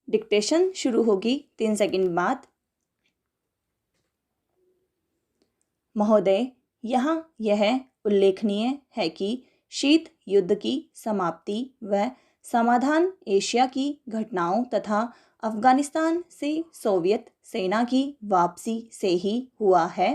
Dictation शुरू होगी 3 second बाद। महोदय, यहाँ यह उल्लेखनीय है कि शीत युद्ध की समाप्ति व समाधान एशिया की घटनाओं तथा अफगानिस्तान से सोवियत सेना की वापसी से ही हुआ है।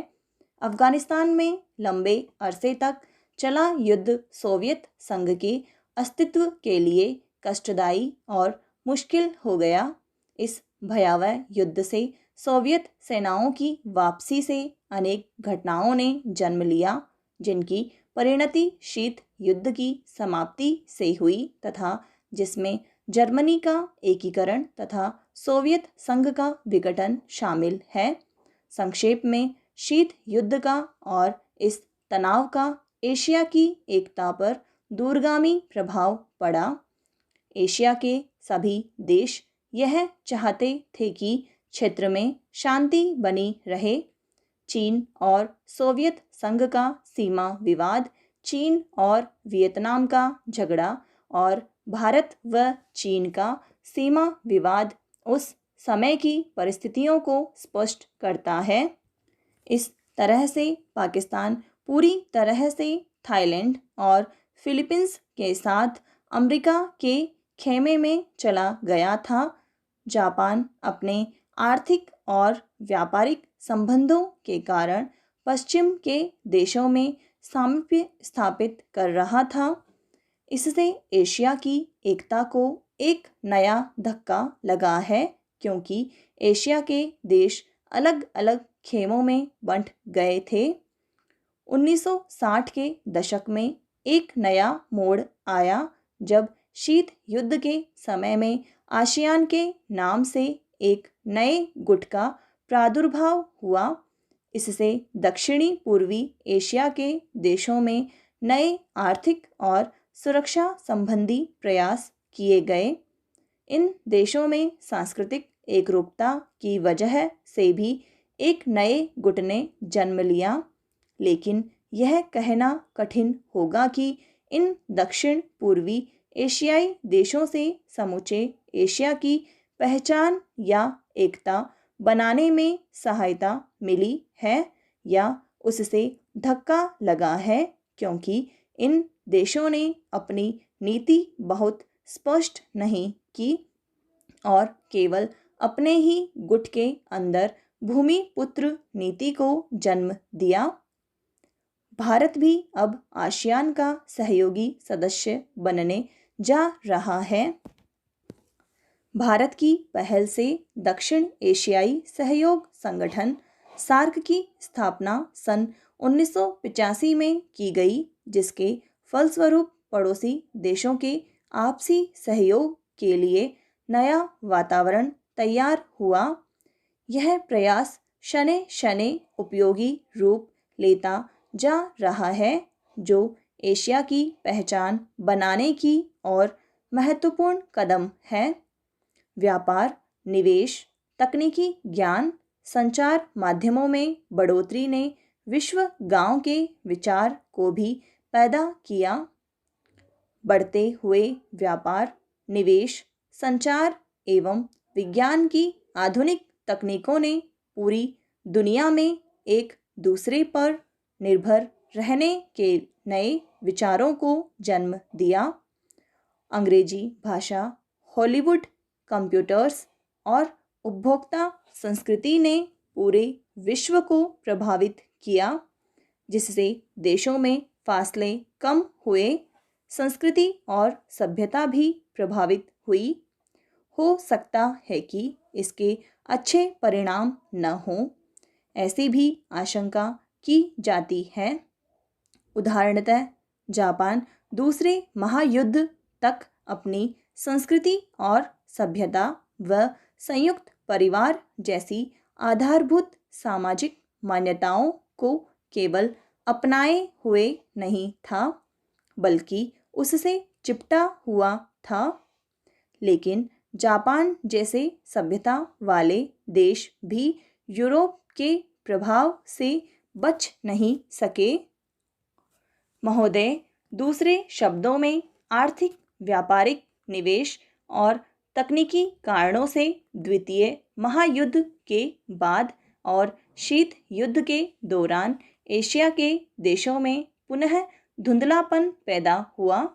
अफगानिस्तान में लंबे अरसे तक चला युद्ध सोवियत संघ के अस्तित्व के लिए कष्टदायी और मुश्किल हो गया। इस भयावह युद्ध से सोवियत सेनाओं की वापसी से अनेक घटनाओं ने जन्म लिया, जिनकी परिणति शीत युद्ध की समाप्ति से हुई तथा जिसमें जर्मनी का एकीकरण तथा सोवियत संघ का विघटन शामिल है। संक्षेप में, शीत युद्ध का और इस तनाव का एशिया की एकता पर दूरगामी प्रभाव पड़ा। एशिया के सभी देश यह चाहते थे कि क्षेत्र में शांति बनी रहे। चीन और सोवियत संघ का सीमा विवाद, चीन और वियतनाम का झगड़ा और भारत व चीन का सीमा विवाद उस समय की परिस्थितियों को स्पष्ट करता है। इस तरह से पाकिस्तान पूरी तरह से थाईलैंड और फिलीपींस के साथ अमेरिका के खेमे में चला गया था। जापान अपने आर्थिक और व्यापारिक संबंधों के कारण पश्चिम के देशों में सामीप्य स्थापित कर रहा था। इससे एशिया की एकता को एक नया धक्का लगा है, क्योंकि एशिया के देश अलग अलग खेमों में बंट गए थे। 1960 के दशक में एक नया मोड़ आया, जब शीत युद्ध के समय में आसियान के नाम से एक नए गुट का प्रादुर्भाव हुआ। इससे दक्षिणी पूर्वी एशिया के देशों में नए आर्थिक और सुरक्षा संबंधी प्रयास किए गए। इन देशों में सांस्कृतिक एकरूपता की वजह से भी एक नए गुट ने जन्म लिया, लेकिन यह कहना कठिन होगा कि इन दक्षिण पूर्वी एशियाई देशों से समूचे एशिया की पहचान या एकता बनाने में सहायता मिली है या उससे धक्का लगा है, क्योंकि इन देशों ने अपनी नीति बहुत स्पष्ट नहीं की और केवल अपने ही गुट के अंदर भूमिपुत्र नीति को जन्म दिया। भारत भी अब आसियान का सहयोगी सदस्य बनने जा रहा है। भारत की पहल से दक्षिण एशियाई सहयोग संगठन सार्क की स्थापना सन 1985 में की गई, जिसके फलस्वरूप पड़ोसी देशों के आपसी सहयोग के लिए नया वातावरण तैयार हुआ। यह प्रयास शने शने उपयोगी रूप लेता जा रहा है, जो एशिया की पहचान बनाने की और महत्वपूर्ण कदम है। व्यापार, निवेश, तकनीकी ज्ञान, संचार माध्यमों में बढ़ोतरी ने विश्व गांव के विचार को भी पैदा किया। बढ़ते हुए व्यापार, निवेश, संचार एवं विज्ञान की आधुनिक तकनीकों ने पूरी दुनिया में एक दूसरे पर निर्भर रहने के नए विचारों को जन्म दिया। अंग्रेजी भाषा, हॉलीवुड, कंप्यूटर्स और उपभोक्ता संस्कृति ने पूरे विश्व को प्रभावित किया, जिससे देशों में फासले कम हुए, संस्कृति और सभ्यता भी प्रभावित हुई। हो सकता है कि इसके अच्छे परिणाम न हों, ऐसी भी आशंका की जाती है। उदाहरणतः जापान दूसरे महायुद्ध तक अपनी संस्कृति और सभ्यता व संयुक्त परिवार जैसी आधारभूत सामाजिक मान्यताओं को केवल अपनाए हुए नहीं था, बल्कि उससे चिपटा हुआ था। लेकिन जापान जैसे सभ्यता वाले देश भी यूरोप के प्रभाव से बच नहीं सके। महोदय, दूसरे शब्दों में आर्थिक, व्यापारिक, निवेश और तकनीकी कारणों से द्वितीय महायुद्ध के बाद और शीत युद्ध के दौरान एशिया के देशों में पुनः धुंधलापन पैदा हुआ।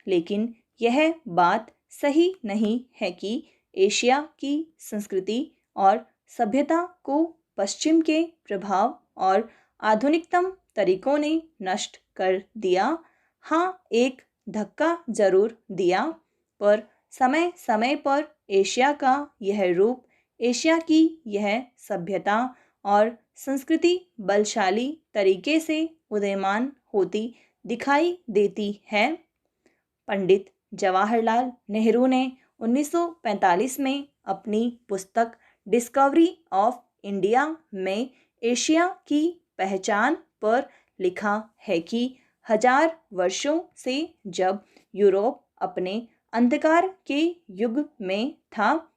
लेकिन यह बात सही नहीं है कि एशिया की संस्कृति और सभ्यता को पश्चिम के प्रभाव और आधुनिकतम तरीकों ने नष्ट कर दिया। हाँ, एक धक्का जरूर दिया, पर समय समय पर एशिया का यह रूप, एशिया की यह सभ्यता और संस्कृति बलशाली तरीके से उदयमान होती दिखाई देती है। पंडित जवाहरलाल नेहरू ने 1945 में अपनी पुस्तक डिस्कवरी ऑफ इंडिया में एशिया की पहचान पर लिखा है कि 1000 वर्षों से जब यूरोप अपने अंधकार के युग में था,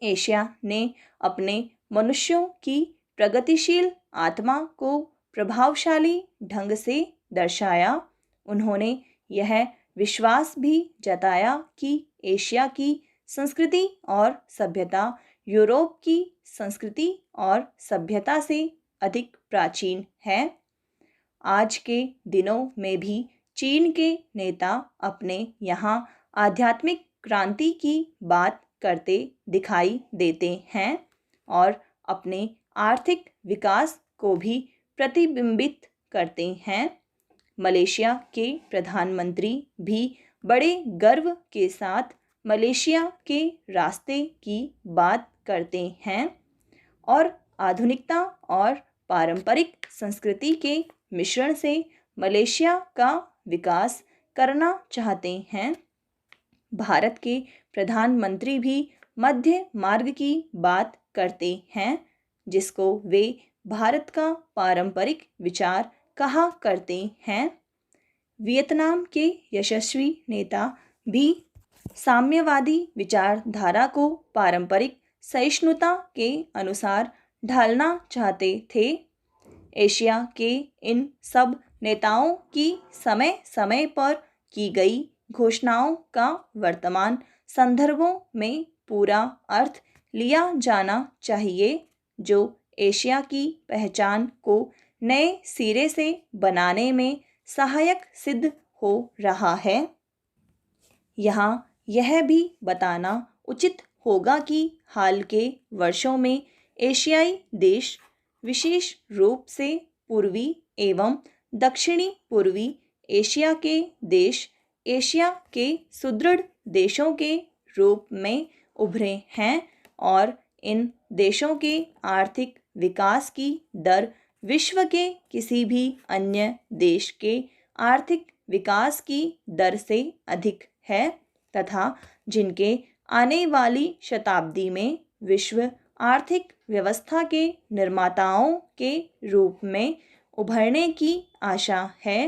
एशिया ने अपने मनुष्यों की प्रगतिशील आत्मा को प्रभावशाली ढंग से दर्शाया। उन्होंने यह विश्वास भी जताया कि एशिया की संस्कृति और सभ्यता यूरोप की संस्कृति और सभ्यता से अधिक प्राचीन है। आज के दिनों में भी चीन के नेता अपने यहाँ आध्यात्मिक क्रांति की बात करते दिखाई देते हैं और अपने आर्थिक विकास को भी प्रतिबिंबित करते हैं। मलेशिया के प्रधानमंत्री भी बड़े गर्व के साथ मलेशिया के रास्ते की बात करते हैं और आधुनिकता और पारंपरिक संस्कृति के मिश्रण से मलेशिया का विकास करना चाहते हैं। भारत के प्रधानमंत्री भी मध्य मार्ग की बात करते हैं, जिसको वे भारत का पारंपरिक विचार कहा करते हैं। वियतनाम के यशस्वी नेता भी साम्यवादी विचारधारा को पारंपरिक सहिष्णुता के अनुसार ढालना चाहते थे। एशिया के इन सब नेताओं की समय समय पर की गई घोषणाओं का वर्तमान संदर्भों में पूरा अर्थ लिया जाना चाहिए, जो एशिया की पहचान को नए सिरे से बनाने में सहायक सिद्ध हो रहा है। यहाँ यह भी बताना उचित होगा कि हाल के वर्षों में एशियाई देश, विशेष रूप से पूर्वी एवं दक्षिणी पूर्वी एशिया के देश, एशिया के सुदृढ़ देशों के रूप में उभरे हैं और इन देशों के आर्थिक विकास की दर विश्व के किसी भी अन्य देश के आर्थिक विकास की दर से अधिक है तथा जिनके आने वाली शताब्दी में विश्व आर्थिक व्यवस्था के निर्माताओं के रूप में उभरने की आशा है।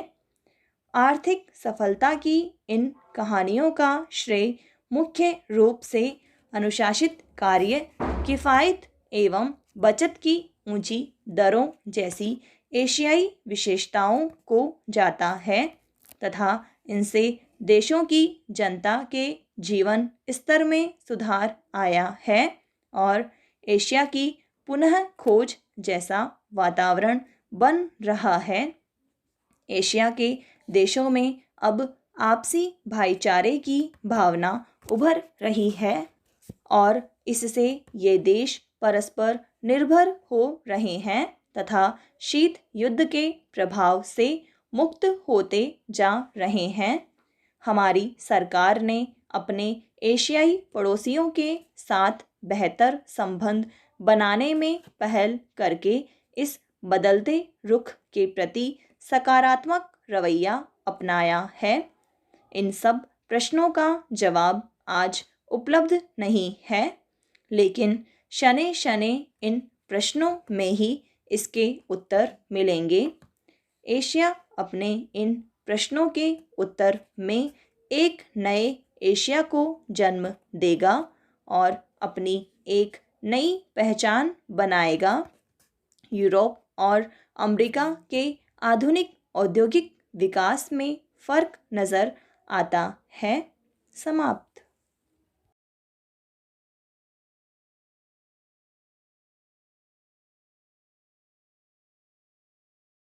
आर्थिक सफलता की इन कहानियों का श्रेय मुख्य रूप से अनुशासित कार्य, किफ़ायत एवं बचत की ऊंची दरों जैसी एशियाई विशेषताओं को जाता है तथा इनसे देशों की जनता के जीवन स्तर में सुधार आया है और एशिया की पुनः खोज जैसा वातावरण बन रहा है। एशिया के देशों में अब आपसी भाईचारे की भावना उभर रही है और इससे ये देश परस्पर निर्भर हो रहे हैं तथा शीत युद्ध के प्रभाव से मुक्त होते जा रहे हैं। हमारी सरकार ने अपने एशियाई पड़ोसियों के साथ बेहतर संबंध बनाने में पहल करके इस बदलते रुख के प्रति सकारात्मक रवैया अपनाया है। इन सब प्रश्नों का जवाब आज उपलब्ध नहीं है, लेकिन शनै शनै इन प्रश्नों में ही इसके उत्तर मिलेंगे। एशिया अपने इन प्रश्नों के उत्तर में एक नए एशिया को जन्म देगा और अपनी एक नई पहचान बनाएगा। यूरोप और अमेरिका के आधुनिक औद्योगिक विकास में फ़र्क नज़र आता है। समाप्त।